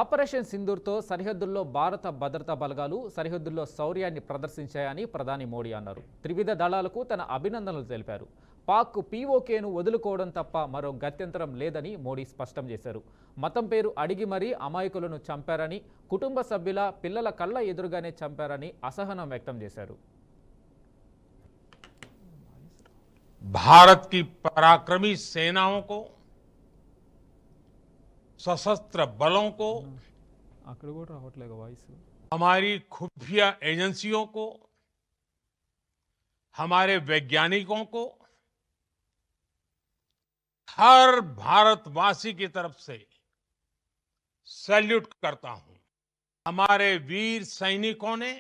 Operation సింధూర్తో సరిహద్దుల్లో భారత భద్రతా బలగాలు సరిహద్దుల్లో శౌర్యాన్ని ప్రదర్శించాయని ప్రధాని మోడీ అన్నారు. త్రివిధ దళాలకు తన అభినందనలు తెలిపారు. పాక్ పీఓకేను వదులుకోవడం తప్ప మరో గత్యంతరం లేదని మోడీ స్పష్టం చేశారు. మతం పేరు అడిగి మరీ అమాయకులను చంపారని, కుటుంబ సభ్యుల పిల్లల కళ్ళ ఎదురుగానే చంపారని అసహనం వ్యక్తం చేశారు. भारत की पराक्रमी सेनाओं को, सशस्त्र बलों को, हमारी खुफिया एजेंसियों को, हमारे वैज्ञानिकों को, हर भारतवासी की तरफ से सैल्यूट करता हूं। हमारे वीर सैनिकों ने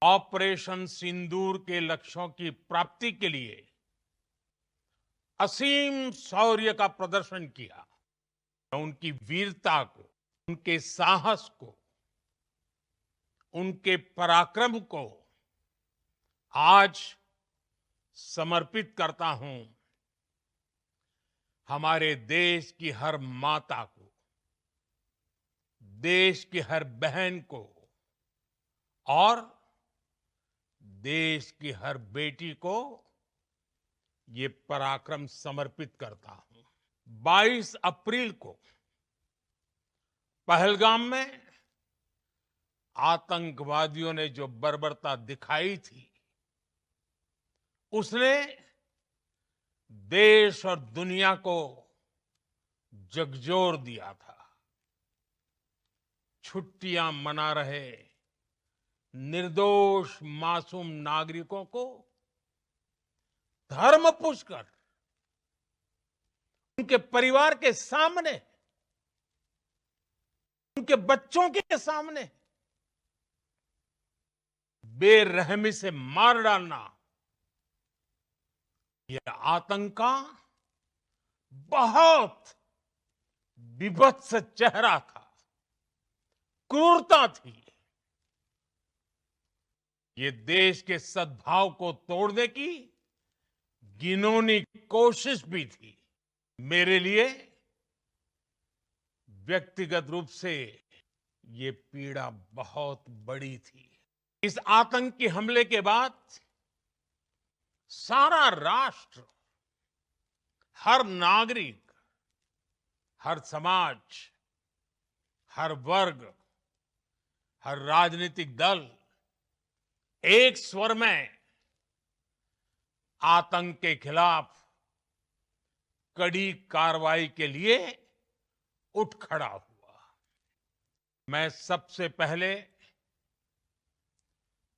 ऑपरेशन सिंदूर के लक्ष्यों की प्राप्ति के लिए असीम शौर्य का प्रदर्शन किया। उनकी वीरता को, उनके साहस को, उनके पराक्रम को आज समर्पित करता हूं हमारे देश की हर माता को, देश की हर बहन को और देश की हर बेटी को ये पराक्रम समर्पित करता हूं। 22 अप्रैल को पहलगाम में आतंकवादियों ने जो बर्बरता दिखाई थी, उसने देश और दुनिया को झकझोर दिया था। छुट्टियां मना रहे निर्दोष मासूम नागरिकों को धर्म पूछकर उनके परिवार के सामने, उनके बच्चों के सामने बेरहमी से मार डालना, यह आतंक का बहुत विभत्स चेहरा था, क्रूरता थी। ये देश के सद्भाव को तोड़ने की घिनौनी कोशिश भी थी। मेरे लिए व्यक्तिगत रूप से ये पीड़ा बहुत बड़ी थी। इस आतंकी हमले के बाद सारा राष्ट्र, हर नागरिक, हर समाज, हर वर्ग, हर राजनीतिक दल एक स्वर में आतंक के खिलाफ कड़ी कार्रवाई के लिए उठ खड़ा हुआ। मैं सबसे पहले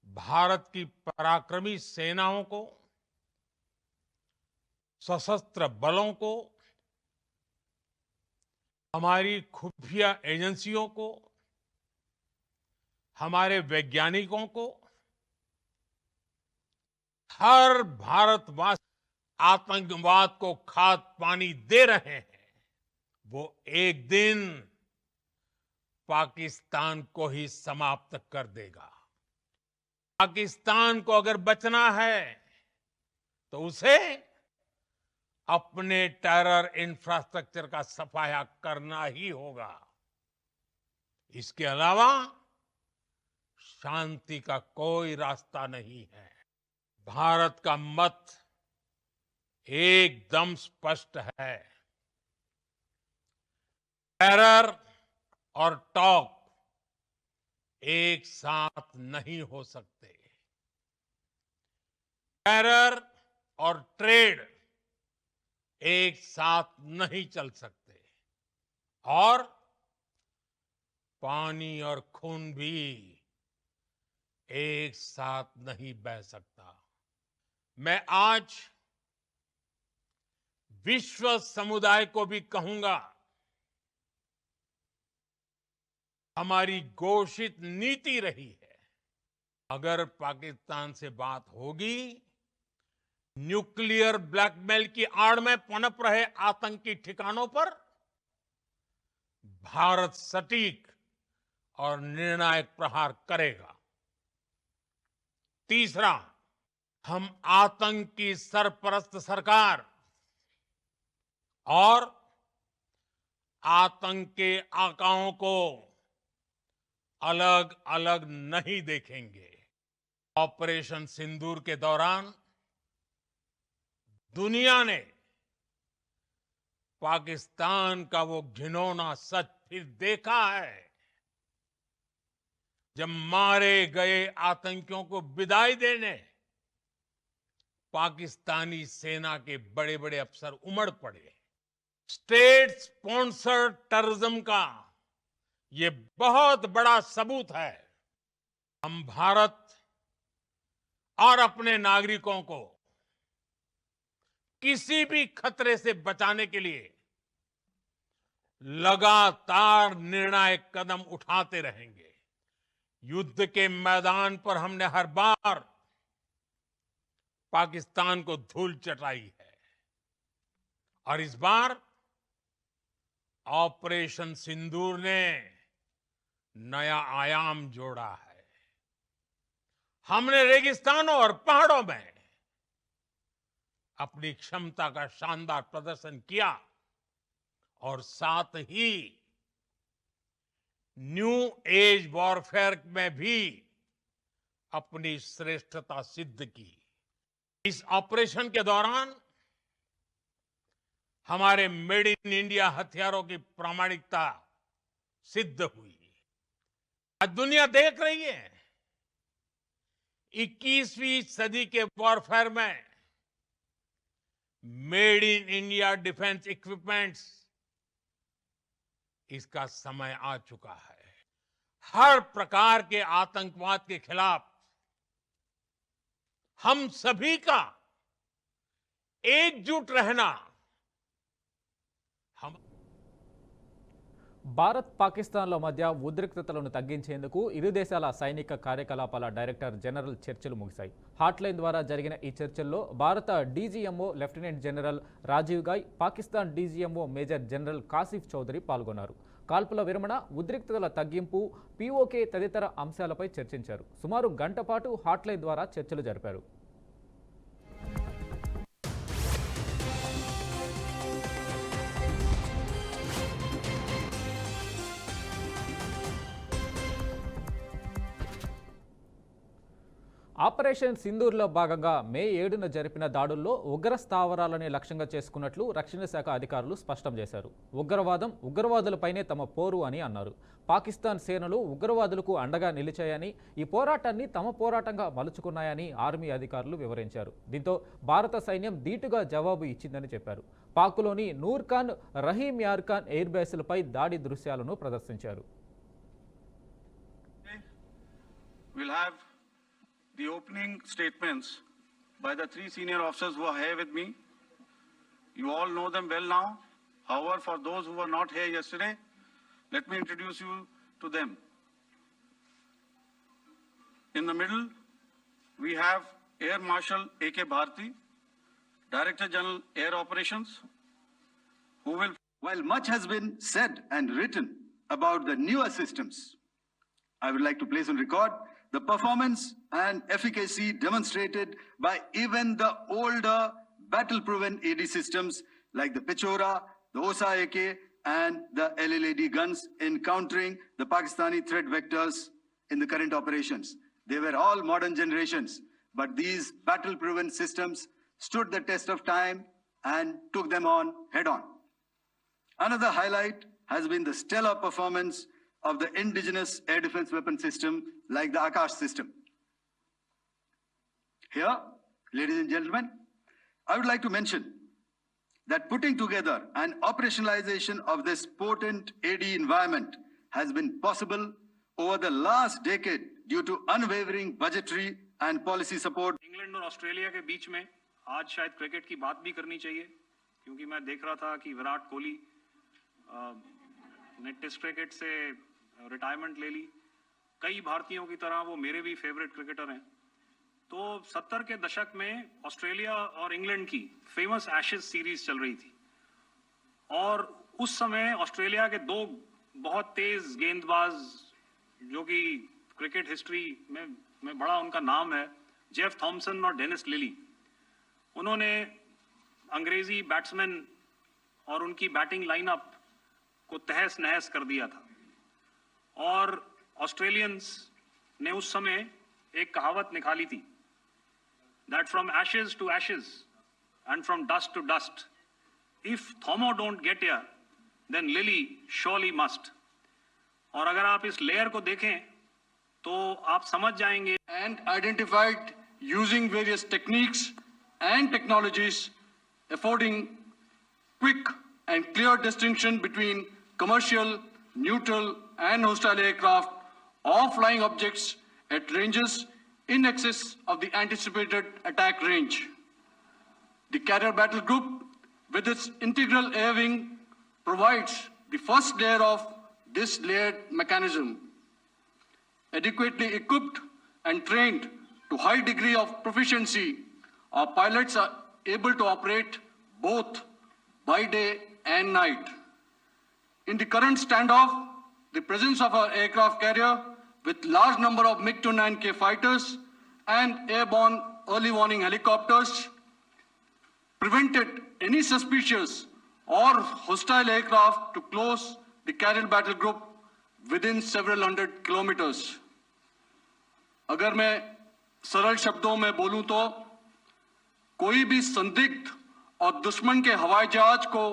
भारत की पराक्रमी सेनाओं को, सशस्त्र बलों को, हमारी खुफिया एजेंसियों को, हमारे वैज्ञानिकों को, हर भारतवासी आतंकवाद को खाद पानी दे रहे हैं, वो एक दिन पाकिस्तान को ही समाप्त कर देगा। पाकिस्तान को अगर बचना है तो उसे अपने टेरर इंफ्रास्ट्रक्चर का सफाया करना ही होगा। इसके अलावा शांति का कोई रास्ता नहीं है। भारत का मत एकदम स्पष्ट है। टेरर और टॉक एक साथ नहीं हो सकते। टेरर और ट्रेड एक साथ नहीं चल सकते। और पानी और खून भी एक साथ नहीं बह सकता। मैं आज विश्व समुदाय को भी कहूंगा, हमारी घोषित नीति रही है, अगर पाकिस्तान से बात होगी, न्यूक्लियर ब्लैकमेल की आड़ में पनप रहे आतंकी ठिकानों पर भारत सटीक और निर्णायक प्रहार करेगा। तीसरा, हम आतंक की सरपरस्त सरकार और आतंक के आकाओं को अलग अलग नहीं देखेंगे। ऑपरेशन सिंदूर के दौरान दुनिया ने पाकिस्तान का वो घिनौना सच फिर देखा है, जब मारे गए आतंकियों को विदाई देने पाकिस्तानी सेना के बड़े बड़े अफसर उमड़ पड़े। स्टेट स्पॉन्सर्ड टेररिज्म का ये बहुत बड़ा सबूत है। हम भारत और अपने नागरिकों को किसी भी खतरे से बचाने के लिए लगातार निर्णायक कदम उठाते रहेंगे। युद्ध के मैदान पर हमने हर बार पाकिस्तान को धूल चटाई है और इस बार ऑपरेशन सिंदूर ने नया आयाम जोड़ा है। हमने रेगिस्तानों और पहाड़ों में अपनी क्षमता का शानदार प्रदर्शन किया और साथ ही न्यू एज वॉरफेयर में भी अपनी श्रेष्ठता सिद्ध की। इस ऑपरेशन के दौरान हमारे मेड इन इंडिया हथियारों की प्रामाणिकता सिद्ध हुई। आज दुनिया देख रही है 21वीं सदी के वॉरफेयर में made in India defence equipments, इसका समय आ चुका है। हर प्रकार के आतंकवाद के खिलाफ हम सभी का एकजुट रहना हम భారత్ పాకిస్తాన్ల మధ్య ఉద్రిక్తతలను తగ్గించేందుకు ఇరు దేశాల సైనిక కార్యకలాపాల డైరెక్టర్ జనరల్ చర్చలు ముగిశాయి. హాట్లైన్ ద్వారా జరిగిన ఈ చర్చల్లో భారత DGMO lieutenant general Rajiv Ghai, Pakistan DGMO major general Kashif Chaudhry పాల్గొన్నారు. కాల్పుల విరమణ, ఉద్రిక్తతల తగ్గింపు, పీఓకే తదితర అంశాలపై చర్చించారు. సుమారు గంట పాటు హాట్లైన్ ద్వారా చర్చలు జరిపారు. ఆపరేషన్ సింధూర్లో భాగంగా మే 7న జరిపిన దాడుల్లో ఉగ్ర స్థావరాలని లక్ష్యంగా చేసుకున్నట్లు రక్షణ శాఖ అధికారులు స్పష్టం చేశారు. ఉగ్రవాదం, ఉగ్రవాదులపైనే తమ పోరు అని అన్నారు. పాకిస్తాన్ సేనలు ఉగ్రవాదులకు అండగా నిలిచాయని, ఈ పోరాటాన్ని తమ పోరాటంగా మలుచుకున్నాయని ఆర్మీ అధికారులు వివరించారు. దీంతో భారత సైన్యం ధీటుగా జవాబు ఇచ్చిందని చెప్పారు. పాక్లోని నూర్ఖాన్, రహీం యార్ ఖాన్ ఎయిర్ బేస్లపై దాడి దృశ్యాలను ప్రదర్శించారు. The opening statements by the three senior officers who are here with me. You all know them well now. However, for those who were not here yesterday, let me introduce you to them. In the middle, we have Air Marshal A.K. Bharti, Director General Air Operations, who will... While much has been said and written about the newer systems, I would like to place on record the performance and efficacy demonstrated by even the older battle-proven AD systems like the Pechora, the Osa AK and the LLAD guns in countering the Pakistani threat vectors in the current operations. They were all modern generations, but these battle-proven systems stood the test of time and took them on head-on. Another highlight has been the stellar performance of the indigenous air defense weapon system like the Akash system. Here, ladies and gentlemen, I would like to mention that putting together an operationalization of this potent AD environment has been possible over the last decade due to unwavering budgetary and policy support. England और Australia के बीच में आज शायद cricket की बात भी करनी चाहिए, क्योंकि मैं देख रहा था कि विराट कोहली ने टेस्ट क्रिकेट से रिटायरमेंट ले ली। कई भारतीयों की तरह वो मेरे भी फेवरेट क्रिकेटर हैं। तो 70 के दशक में ऑस्ट्रेलिया और इंग्लैंड की फेमस एशेज सीरीज चल रही थी और उस समय ऑस्ट्रेलिया के दो बहुत तेज गेंदबाज, जो कि क्रिकेट हिस्ट्री में बड़ा उनका नाम है, जेफ थॉमसन और डेनिस लिली, उन्होंने अंग्रेजी बैट्समैन और उनकी बैटिंग लाइनअप को तहस नहस कर दिया था। और ऑस्ट्रेलियंस ने उस समय एक कहावत निकाली थी, that from ashes to ashes and from dust to dust, if Thomo don't get here, then Lily surely must. और अगर आप इस लेयर को देखें तो आप समझ जाएंगे। And identified using various techniques and technologies affording quick and clear distinction between commercial, neutral and hostile aircraft or flying objects at ranges in excess of the anticipated attack range. The Carrier Battle Group, with its integral air wing, provides the first layer of this layered mechanism. Adequately equipped and trained to high degree of proficiency, our pilots are able to operate both by day and night. In the current standoff, the presence of our aircraft carrier with large number of MiG-29K fighters and airborne early warning helicopters prevented any suspicious or hostile aircraft to close the Carrier Battle Group within several hundred kilometers. अगर मैं सरल शब्दों में बोलूं तो कोई भी संदिग्ध और दुश्मन के हवाई जहाज को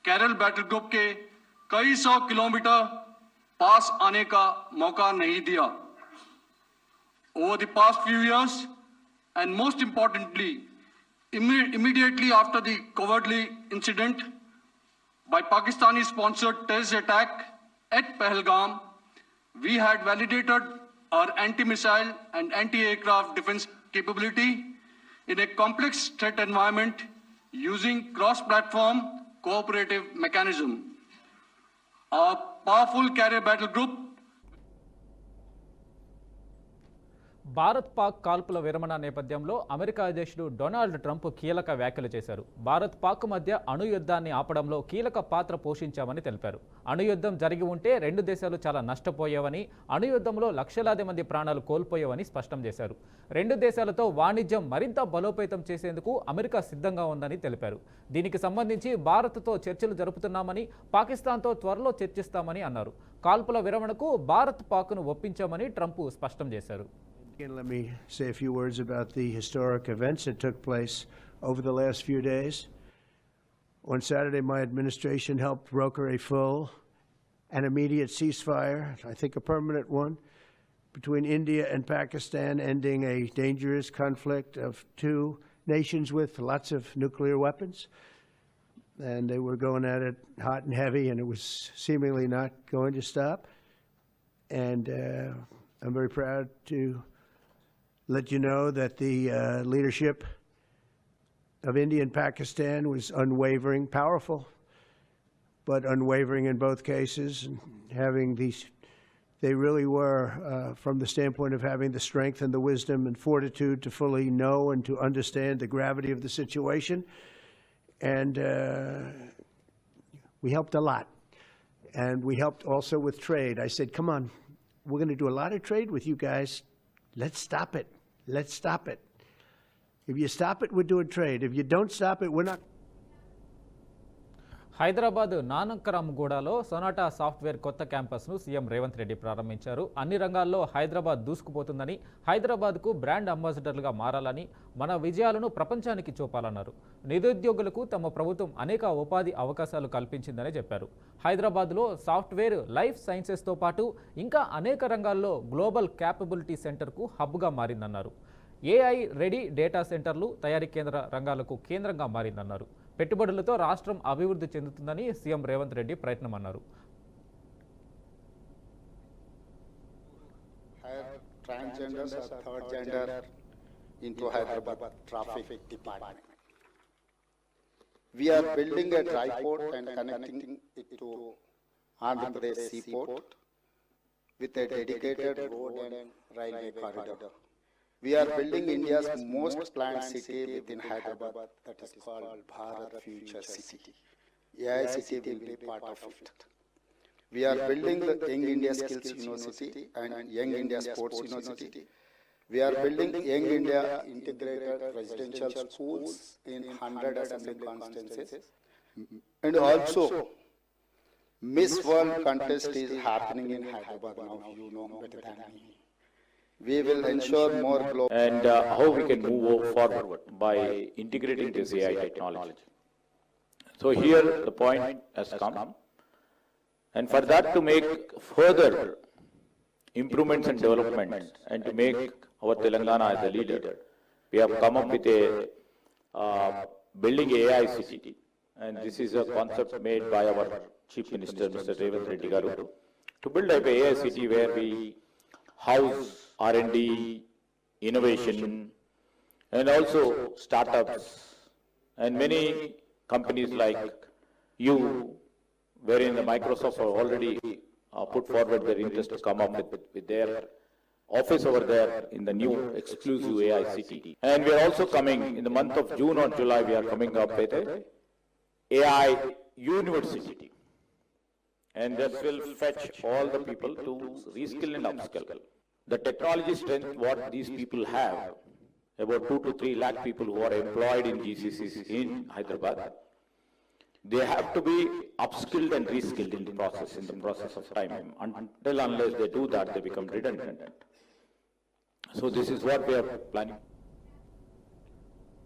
कैरल बैटल ग्रुप के कई सौ किलोमीटर पास आने का मौका नहीं दिया। Over the past few years, and most importantly, immediately after the cowardly incident by Pakistani-sponsored terrorist attack at Pahalgam, we had validated our anti-missile and anti-aircraft defense capability in a complex threat environment using cross-platform cooperative mechanism. Our powerful carrier battle group Bharat Pak కాల్పుల విరమణ నేపథ్యంలో America అధ్యక్షుడు Donald Trump కీలక వ్యాఖ్యలు చేశారు. భారత్ పాక్ మధ్య అణుయుద్ధాన్ని ఆపడంలో కీలక పాత్ర పోషించామని తెలిపారు. అణుయుద్ధం జరిగి ఉంటే రెండు దేశాలు చాలా నష్టపోయేవని, అణుయుద్ధంలో లక్షలాది మంది ప్రాణాలు కోల్పోయేవని స్పష్టం చేశారు. రెండు దేశాలతో వాణిజ్యం మరింత బలోపేతం చేసేందుకు అమెరికా సిద్ధంగా ఉందని తెలిపారు. దీనికి సంబంధించి భారత్తో చర్చలు జరుపుతున్నామని, పాకిస్తాన్తో త్వరలో చర్చిస్తామని అన్నారు. కాల్పుల విరమణకు భారత్ పాక్ను ఒప్పించామని ట్రంప్ స్పష్టం చేశారు. Again, let me say a few words about the historic events that took place over the last few days. On Saturday, my administration helped broker a full and immediate ceasefire, I think a permanent one, between India and Pakistan, ending a dangerous conflict of two nations with lots of nuclear weapons. And they were going at it hot and heavy, and it was seemingly not going to stop. And I'm very proud to let you know that the leadership of India and Pakistan was unwavering, powerful, but unwavering in both cases, and having these, they really were, from the standpoint of having the strength and the wisdom and fortitude to fully know and to understand the gravity of the situation. And we helped a lot. And we helped also with trade. I said, come on, we're going to do a lot of trade with you guys. Let's stop it. Let's stop it. If you stop it, we're doing trade. If you don't stop it, we're not. Hyderabad నానక్రామ్గూడలో Sonata software కొత్త క్యాంపస్ను CM Revanth Reddy ప్రారంభించారు. అన్ని రంగాల్లో హైదరాబాద్ దూసుకుపోతుందని, హైదరాబాద్కు brand అంబాసిడర్లుగా మారాలని, మన విజయాలను ప్రపంచానికి చూపాలన్నారు. నిరుద్యోగులకు తమ ప్రభుత్వం అనేక ఉపాధి అవకాశాలు కల్పించిందని చెప్పారు. హైదరాబాద్లో సాఫ్ట్వేర్, లైఫ్ సైన్సెస్తో పాటు ఇంకా అనేక రంగాల్లో గ్లోబల్ క్యాపబిలిటీ సెంటర్కు హబ్గా మారిందన్నారు. ఏఐ రెడీ డేటా సెంటర్లు, తయారీ కేంద్ర రంగాలకు కేంద్రంగా మారిందన్నారు. పెట్టుబడులతో రాష్ట్రం అభివృద్ధి చెందుతుందని సీఎం రేవంత్ రెడ్డి ప్రయత్నమన్నారు. Transgenders or third gender into Hyderabad traffic department. We are building a dry port and connecting it to Andhra Pradesh seaport with a dedicated road and railway corridor. We are building India's most planned city within Hyderabad, that is called Bharat Future City. AI City will be part of it. We are building the Young India Skills University and Young India Sports University. We are building Young India Integrated Residential Schools in 100 assembly constituencies. And also, Miss World contest is happening in Hyderabad now, you know better than me. We will ensure more global. And how we can move forward by integrating this AI technology. So here the point has come, and for that to make further improvements and developments and to make our Telangana as a leader, we have come up with a building AI city, and this is a concept made by our Chief Minister, Mr. Revanth Reddy Garu, to build up a AI city where we house R&D, innovation, and also startups, and many companies like you, wherein the Microsoft have already put forward their interest to come up with their office over there in the new exclusive AI city. And we are also coming, in the month of June or July, we are coming up with a AI university. And that will fetch all the people to reskill and upskill. The technology strength what these people have, about 2 to 3 lakh people who are employed in GCCs in Hyderabad, they have to be upskilled and reskilled in the process of time. Until unless they do that, they become redundant. So this is what we are planning.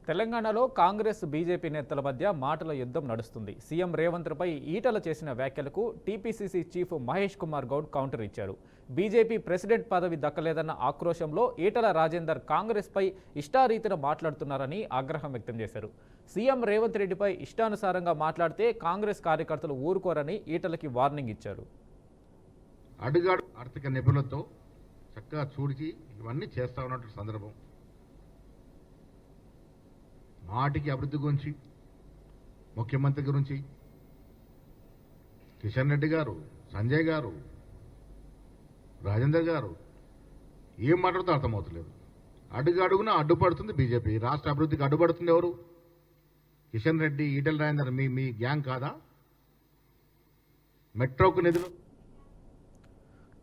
తెలంగాణలో Congress BJP నేతల మధ్య మాటల యుద్ధం నడుస్తుంది. CM రేవంత్పై Etela చేసిన వ్యాఖ్యలకు TPCC chief Mahesh Kumar Goud counter ఇచ్చారు. BJP president పదవి దక్కలేదన్న ఆక్రోశంలో ఈటల రాజేందర్ కాంగ్రెస్పై ఇష్టారీతిన మాట్లాడుతున్నారని ఆగ్రహం వ్యక్తం చేశారు. సీఎం రేవంత్ రెడ్డిపై ఇష్టానుసారంగా మాట్లాడితే కాంగ్రెస్ కార్యకర్తలు ఊరుకోరని ఈటలకి వార్నింగ్ ఇచ్చారు. అడుగాడు ఆర్థిక నిపుణులతో చక్కగా చూడిచి ఇవన్నీ చేస్తా ఉన్నట్టు సందర్భం, మాటికి అభివృద్ధి గురించి, ముఖ్యమంత్రి గురించి కిషన్ రెడ్డి గారు, సంజయ్ గారు, రాజేందర్ గారు ఏం మాట్లాడుతూ అర్థమవుతలేదు. అడుగడుగున అడ్డుపడుతుంది బీజేపీ. రాష్ట్ర అభివృద్ధికి అడ్డుపడుతుంది ఎవరు? కిషన్ రెడ్డి, ఈటెల రాజేందర్ మీ గ్యాంగ్ కాదా? మెట్రోకు నిధులు.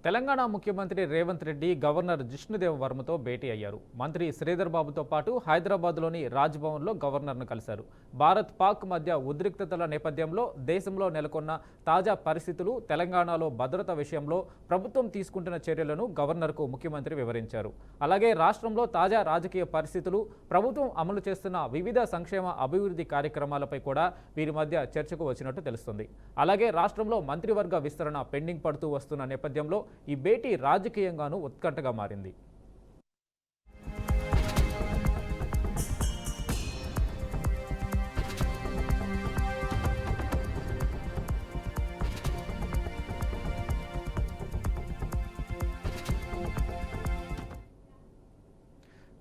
తెలంగాణ ముఖ్యమంత్రి రేవంత్ రెడ్డి గవర్నర్ జిష్ణుదేవ్ వర్మతో భేటీ అయ్యారు. మంత్రి శ్రీధర్ బాబుతో పాటు హైదరాబాద్లోని రాజ్భవన్లో గవర్నర్ను కలిశారు. భారత్ పాక్ మధ్య ఉద్రిక్తతల నేపథ్యంలో దేశంలో నెలకొన్న తాజా పరిస్థితులు, తెలంగాణలో భద్రత విషయంలో ప్రభుత్వం తీసుకుంటున్న చర్యలను గవర్నర్కు ముఖ్యమంత్రి వివరించారు. అలాగే రాష్ట్రంలో తాజా రాజకీయ పరిస్థితులు, ప్రభుత్వం అమలు చేస్తున్న వివిధ సంక్షేమ అభివృద్ధి కార్యక్రమాలపై కూడా వీరి మధ్య చర్చకు వచ్చినట్టు తెలుస్తుంది. అలాగే రాష్ట్రంలో మంత్రివర్గ విస్తరణ పెండింగ్ పడుతూ వస్తున్న నేపథ్యంలో ఈ భేటీ రాజకీయంగానూ ఉత్కంఠగా మారింది.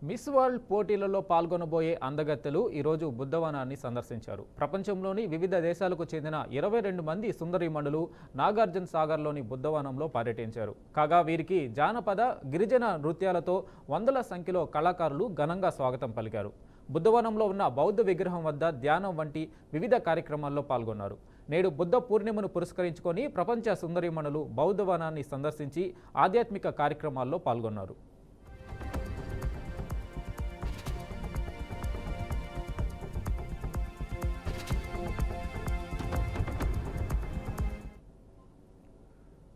మిస్ వరల్డ్ పోటీలలో పాల్గొనబోయే అందగత్తెలు ఈరోజు బుద్ధవనాన్ని సందర్శించారు. ప్రపంచంలోని వివిధ దేశాలకు చెందిన 22 మంది సుందరీమణులు నాగార్జున సాగర్లోని బుద్ధవనంలో పర్యటించారు. కాగా వీరికి జానపద, గిరిజన నృత్యాలతో వందల సంఖ్యలో కళాకారులు ఘనంగా స్వాగతం పలికారు. బుద్ధవనంలో ఉన్న బౌద్ధ విగ్రహం వద్ద ధ్యానం వంటి వివిధ కార్యక్రమాల్లో పాల్గొన్నారు. నేడు బుద్ధ పూర్ణిమను పురస్కరించుకొని ప్రపంచ సుందరీమణులు బౌద్ధవనాన్ని సందర్శించి ఆధ్యాత్మిక కార్యక్రమాల్లో పాల్గొన్నారు.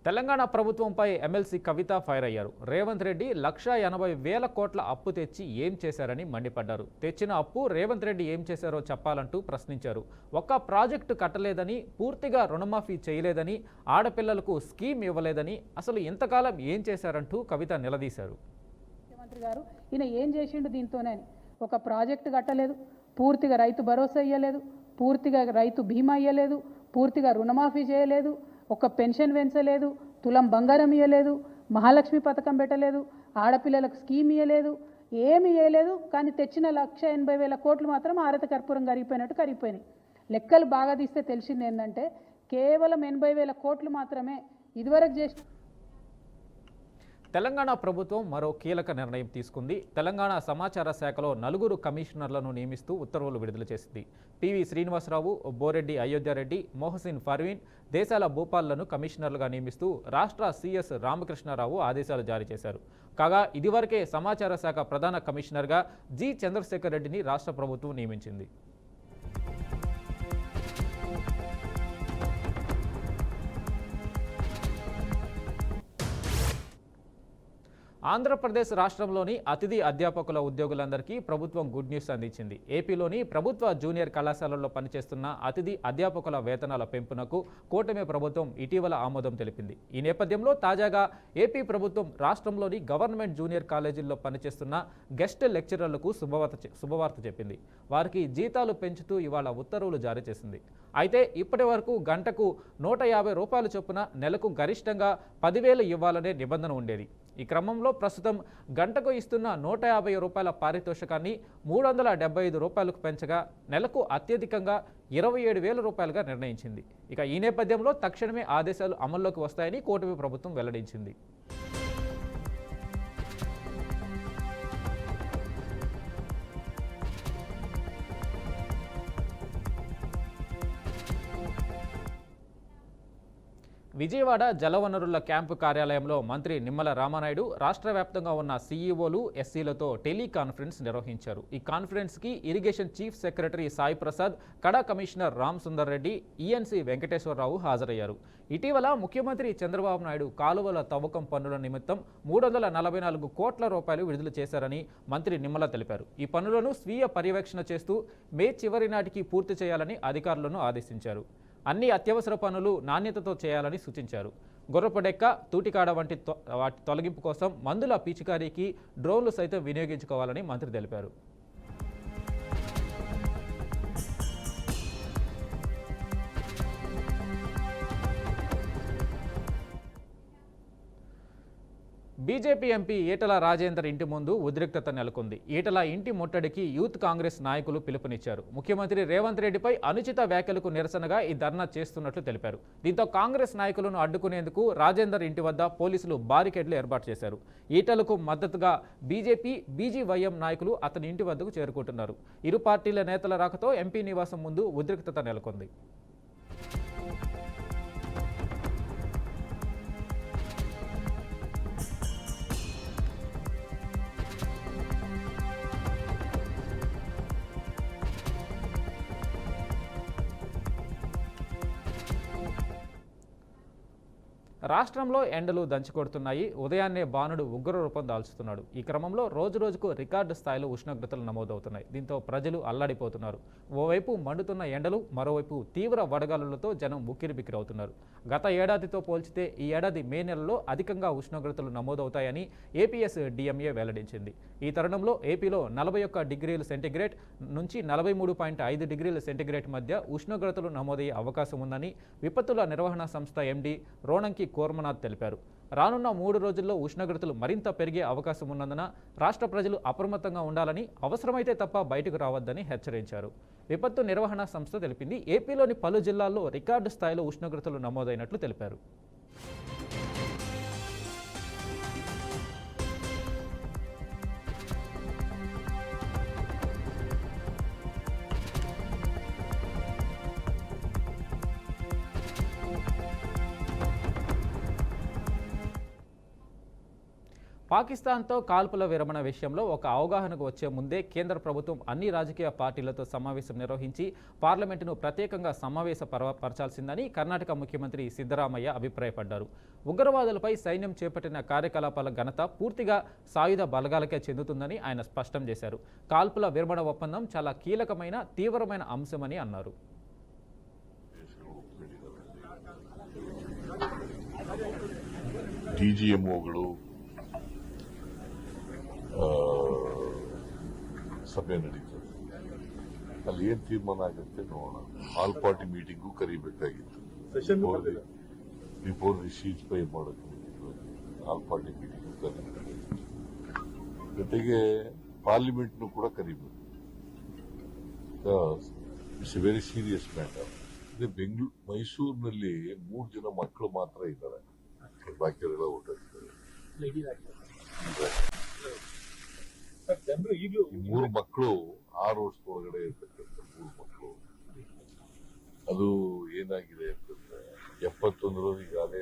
తెలంగాణ ప్రభుత్వంపై ఎమ్మెల్సీ కవిత ఫైర్ అయ్యారు. రేవంత్ రెడ్డి 1,80,000 కోట్ల అప్పు తెచ్చి ఏం చేశారని మండిపడ్డారు. తెచ్చిన అప్పు రేవంత్ రెడ్డి ఏం చేశారో చెప్పాలంటూ ప్రశ్నించారు. ఒక్క ప్రాజెక్టు కట్టలేదని, పూర్తిగా రుణమాఫీ చేయలేదని, ఆడపిల్లలకు స్కీమ్ ఇవ్వలేదని, అసలు ఇంతకాలం ఏం చేశారంటూ కవిత నిలదీశారు. ముఖ్యమంత్రి గారు ఈయన ఏం చేసిండు దీంతోనే? ఒక ప్రాజెక్టు కట్టలేదు, పూర్తిగా రైతు భరోసా ఇయ్యలేదు, పూర్తిగా రైతు బీమా ఇయ్యలేదు, పూర్తిగా రుణమాఫీ చేయలేదు, ఒక పెన్షన్ పెంచలేదు, తులం బంగారం ఇవ్వలేదు, మహాలక్ష్మి పథకం పెట్టలేదు, ఆడపిల్లలకు స్కీమ్ ఇవ్వలేదు, ఏమి ఇవ్వలేదు. కానీ తెచ్చిన 1,80,000 కోట్లు మాత్రం ఆరత కర్పూరం కరిగిపోయినట్టు కరిగిపోయినాయి. లెక్కలు బాగా తీస్తే తెలిసింది ఏంటంటే కేవలం 80,000 కోట్లు మాత్రమే ఇదివరకు చేసిన. తెలంగాణ ప్రభుత్వం మరో కీలక నిర్ణయం తీసుకుంది. తెలంగాణ సమాచార శాఖలో 4 కమిషనర్లను నియమిస్తూ ఉత్తర్వులు విడుదల చేసింది. పివి శ్రీనివాసరావు, బోరెడ్డి అయోధ్యారెడ్డి, మొహసిన్ ఫర్వీన్, దేశాల భూపాల్లను కమిషనర్లుగా నియమిస్తూ రాష్ట్ర సిఎస్ రామకృష్ణారావు ఆదేశాలు జారీ చేశారు. కాగా ఇదివరకే సమాచార శాఖ ప్రధాన కమిషనర్గా జి చంద్రశేఖర్ రెడ్డిని రాష్ట్ర ప్రభుత్వం నియమించింది. ఆంధ్రప్రదేశ్ రాష్ట్రంలోని అతిథి అధ్యాపకుల ఉద్యోగులందరికీ ప్రభుత్వం గుడ్ న్యూస్ అందించింది. ఏపీలోని ప్రభుత్వ జూనియర్ కళాశాలల్లో పనిచేస్తున్న అతిథి అధ్యాపకుల వేతనాల పెంపునకు కూటమి ప్రభుత్వం ఇటీవల ఆమోదం తెలిపింది. ఈ నేపథ్యంలో తాజాగా ఏపీ ప్రభుత్వం రాష్ట్రంలోని గవర్నమెంట్ జూనియర్ కాలేజీల్లో పనిచేస్తున్న గెస్ట్ లెక్చరర్లకు శుభవార్త చెప్పింది. వారికి జీతాలు పెంచుతూ ఇవాళ ఉత్తర్వులు జారీ చేసింది. అయితే ఇప్పటి వరకు గంటకు 150 రూపాయల చొప్పున నెలకు గరిష్టంగా 10,000 ఇవ్వాలనే నిబంధన ఉండేది. ఈ క్రమంలో ప్రస్తుతం గంటకు ఇస్తున్న 150 రూపాయల పారితోషికాన్ని 375 రూపాయలకు పెంచగా నెలకు అత్యధికంగా 27,000 రూపాయలుగా నిర్ణయించింది. ఇక ఈ నేపథ్యంలో తక్షణమే ఆదేశాలు అమల్లోకి వస్తాయని కూటమి ప్రభుత్వం వెల్లడించింది. విజయవాడ జలవనరుల క్యాంపు కార్యాలయంలో మంత్రి నిమ్మల రామానాయుడు రాష్ట్ర వ్యాప్తంగా ఉన్న సీఈఓలు, ఎస్సీలతో టెలికాన్ఫరెన్స్ నిర్వహించారు. ఈ కాన్ఫరెన్స్కి irrigation chief secretary Sai Prasad, కడా కమిషనర్ రామ్ సుందర్ రెడ్డి, ఈఎన్సీ వెంకటేశ్వరరావు హాజరయ్యారు. ఇటీవల ముఖ్యమంత్రి చంద్రబాబు నాయుడు కాలువల తవ్వకం పన్నుల నిమిత్తం 344 కోట్ల రూపాయలు విడుదల చేశారని మంత్రి నిమ్మల తెలిపారు. ఈ పన్నులను స్వీయ పర్యవేక్షణ చేస్తూ మే చివరి నాటికి పూర్తి చేయాలని అధికారులను ఆదేశించారు. అన్ని అత్యవసర పనులు నాణ్యతతో చేయాలని సూచించారు. గొర్రపడెక్క, తూటికాడ వంటి వాటి తొలగింపు కోసం మందుల పిచికారీకి డ్రోన్లు సైతం వినియోగించుకోవాలని మంత్రి తెలిపారు. బీజేపీ ఎంపీ ఈటల రాజేందర్ ఇంటి ముందు ఉద్రిక్తత నెలకొంది. ఈటల ఇంటి ముట్టడికి యూత్ కాంగ్రెస్ నాయకులు పిలుపునిచ్చారు. ముఖ్యమంత్రి రేవంత్ రెడ్డిపై అనుచిత వ్యాఖ్యలకు నిరసనగా ఈ ధర్నా చేస్తున్నట్లు తెలిపారు. దీంతో కాంగ్రెస్ నాయకులను అడ్డుకునేందుకు రాజేందర్ ఇంటి వద్ద పోలీసులు బారికేడ్లు ఏర్పాటు చేశారు. ఈటలకు మద్దతుగా బీజేపీ, బీజీవైఎం నాయకులు అతని ఇంటి వద్దకు చేరుకుంటున్నారు. ఇరు పార్టీల నేతల రాకతో ఎంపీ నివాసం ముందు ఉద్రిక్తత నెలకొంది. రాష్ట్రంలో ఎండలు దంచుకొడుతున్నాయి. ఉదయాన్నే బాణుడు ఉగ్ర రూపం దాల్చుతున్నాడు. ఈ క్రమంలో రోజురోజుకు రికార్డు స్థాయిలో ఉష్ణోగ్రతలు నమోదవుతున్నాయి. దీంతో ప్రజలు అల్లాడిపోతున్నారు. ఓవైపు మండుతున్న ఎండలు, మరోవైపు తీవ్ర వడగాలులతో జనం ఉక్కిరిబిక్కిరవుతున్నారు. గత ఏడాదితో పోల్చితే ఈ ఏడాది మే నెలలో అధికంగా ఉష్ణోగ్రతలు నమోదవుతాయని ఏపీఎస్ డిఎంఏ వెల్లడించింది. ఈ తరుణంలో ఏపీలో 41 డిగ్రీల సెంటీగ్రేడ్ నుంచి 43.5 డిగ్రీల సెంటీగ్రేడ్ మధ్య ఉష్ణోగ్రతలు నమోదయ్యే అవకాశం ఉందని విపత్తుల నిర్వహణ సంస్థ ఎండీ రోణంకి కోర్మనాథ్ తెలిపారు. రానున్న 3 రోజుల్లో ఉష్ణోగ్రతలు మరింత పెరిగే అవకాశం ఉన్నందున రాష్ట్ర ప్రజలు అప్రమత్తంగా ఉండాలని, అవసరమైతే తప్ప బయటకు రావద్దని హెచ్చరించారు. విపత్తు నిర్వహణ సంస్థ తెలిపింది. ఏపీలోని పలు జిల్లాల్లో రికార్డు స్థాయిలో ఉష్ణోగ్రతలు నమోదైనట్లు తెలిపారు. పాకిస్తాన్తో కాల్పుల విరమణ విషయంలో ఒక అవగాహనకు వచ్చే ముందే కేంద్ర ప్రభుత్వం అన్ని రాజకీయ పార్టీలతో సమావేశం నిర్వహించి పార్లమెంటును ప్రత్యేకంగా సమావేశపరచాల్సిందని కర్ణాటక ముఖ్యమంత్రి సిద్ధరామయ్య అభిప్రాయపడ్డారు. ఉగ్రవాదులపై సైన్యం చేపట్టిన కార్యకలాపాల ఘనత పూర్తిగా సాయుధ బలగాలకే చెందుతుందని ఆయన స్పష్టం చేశారు. కాల్పుల విరమణ ఒప్పందం చాలా కీలకమైన, తీవ్రమైన అంశమని అన్నారు. ಡಿಜಿಎಂಒಗಳು ಸಭೆ ನಡೀತದೆ. ಅಲ್ಲಿ ಏನ್ ತೀರ್ಮಾನ ಆಗುತ್ತೆ ನೋಡೋಣ. ಆಲ್ ಪಾರ್ಟಿ ಮೀಟಿಂಗು ಕರಿಬೇಕಾಗಿತ್ತು. ಬಿಫೋರ್ ದಿ ಶೀಟ್ ಪೈ ಮಾಡೋಕೆ ಆಲ್ ಪಾರ್ಟಿ ಮೀಟಿಂಗು ಕರಿಬೇಕು. ಜೊತೆಗೆ ಪಾರ್ಲಿಮೆಂಟ್ನು ಕೂಡ ಕರಿಬೇಕು. It's a very serious matter. ಮೈಸೂರಿನಲ್ಲಿ 3 ಜನ ಮಕ್ಕಳು ಮಾತ್ರ ಇದ್ದಾರೆ. ಬಾಕಿಯವರೆಲ್ಲ ಹೊರಟಿದ್ದಾರೆ. 3 ಮಕ್ಕಳು 6 ವರ್ಷದೊಳಗಡೆ ಇರ್ತಕ್ಕಂಥ 3 ಮಕ್ಕಳು. ಅದು ಏನಾಗಿದೆ ಅಂತಂದ್ರೆ 71 ಈಗಾಗಲೇ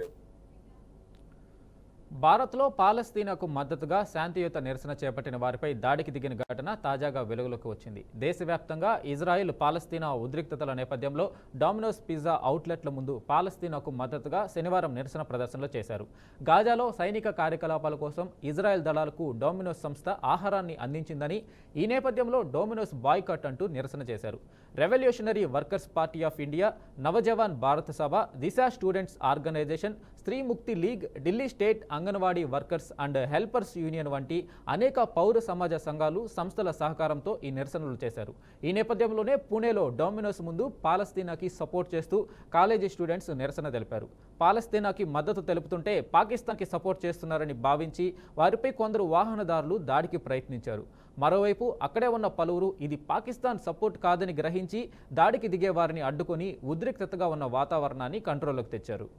భారత్లో పాలస్తీనాకు మద్దతుగా శాంతియుత నిరసన చేపట్టిన వారిపై దాడికి దిగిన ఘటన తాజాగా వెలుగులోకి వచ్చింది. దేశవ్యాప్తంగా ఇజ్రాయెల్ పాలస్తీనా ఉద్రిక్తతల నేపథ్యంలో డామినోస్ పిజ్జా అవుట్లెట్ల ముందు పాలస్తీనాకు మద్దతుగా శనివారం నిరసన ప్రదర్శనలు చేశారు. గాజాలో సైనిక కార్యకలాపాల కోసం ఇజ్రాయెల్ దళాలకు డొమినోస్ సంస్థ ఆహారాన్ని అందించిందని, ఈ నేపథ్యంలో డొమినోస్ బాయ్కాట్ అంటూ నిరసన చేశారు. Revolutionary workers party of India, Naujawan భారత సభ, దిశ స్టూడెంట్స్ ఆర్గనైజేషన్, స్త్రీ ముక్తి league, Delhi state anganwadi workers and helpers union వంటి అనేక పౌర సమాజ సంఘాలు, సంస్థల సహకారంతో ఈ నిరసనలు చేశారు. ఈ నేపథ్యంలోనే పూణేలో డొమినోస్ ముందు పాలస్తీనాకి సపోర్ట్ చేస్తూ కాలేజీ స్టూడెంట్స్ నిరసన తెలిపారు. పాలస్తీనాకి మద్దతు తెలుపుతుంటే పాకిస్తాన్కి సపోర్ట్ చేస్తున్నారని భావించి వారిపై కొందరు వాహనదారులు దాడికి ప్రయత్నించారు. మరోవైపు అక్కడే ఉన్న పలువురు ఇది పాకిస్తాన్ సపోర్ట్ కాదని గ్రహించి దాడికి దిగే వారిని అడ్డుకొని ఉద్రిక్తతగా ఉన్న వాతావరణాన్ని కంట్రోల్లోకి తెచ్చారు.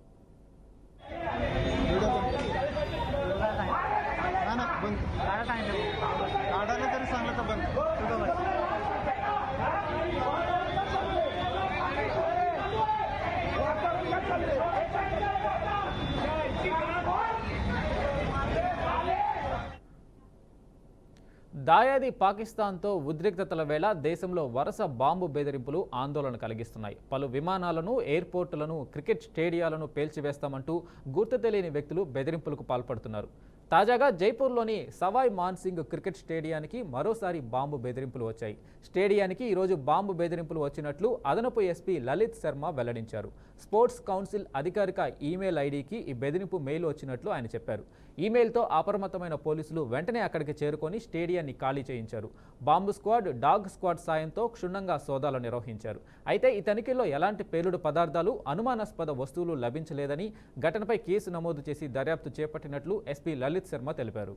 దాయాది పాకిస్తాన్తో ఉద్రిక్తతల వేళ దేశంలో వరుస బాంబు బెదిరింపులు ఆందోళన కలిగిస్తున్నాయి. పలు విమానాలను, ఎయిర్పోర్టులను, క్రికెట్ స్టేడియాలను పేల్చివేస్తామంటూ గుర్తు తెలియని వ్యక్తులు బెదిరింపులకు పాల్పడుతున్నారు. తాజాగా జైపూర్లోని సవాయ్ మాన్సింగ్ క్రికెట్ స్టేడియానికి మరోసారి బాంబు బెదిరింపులు వచ్చాయి. స్టేడియానికి ఈరోజు బాంబు బెదిరింపులు వచ్చినట్లు అదనపు ఎస్పీ లలిత్ శర్మ వెల్లడించారు. స్పోర్ట్స్ కౌన్సిల్ అధికారిక ఈమెయిల్ ఐడికి ఈ బెదిరింపు మెయిల్ వచ్చినట్లు ఆయన చెప్పారు. ఈమెయిల్తో అప్రమత్తమైన పోలీసులు వెంటనే అక్కడికి చేరుకొని స్టేడియాన్ని ఖాళీ చేయించారు. బాంబు స్క్వాడ్, డాగ్ స్క్వాడ్ సాయంతో క్షుణ్ణంగా సోదాలు నిర్వహించారు. అయితే ఈ తనిఖీల్లో ఎలాంటి పేలుడు పదార్థాలు, అనుమానాస్పద వస్తువులు లభించలేదని, ఘటనపై కేసు నమోదు చేసి దర్యాప్తు చేపట్టినట్లు ఎస్పీ లలిత్ శర్మ తెలిపారు.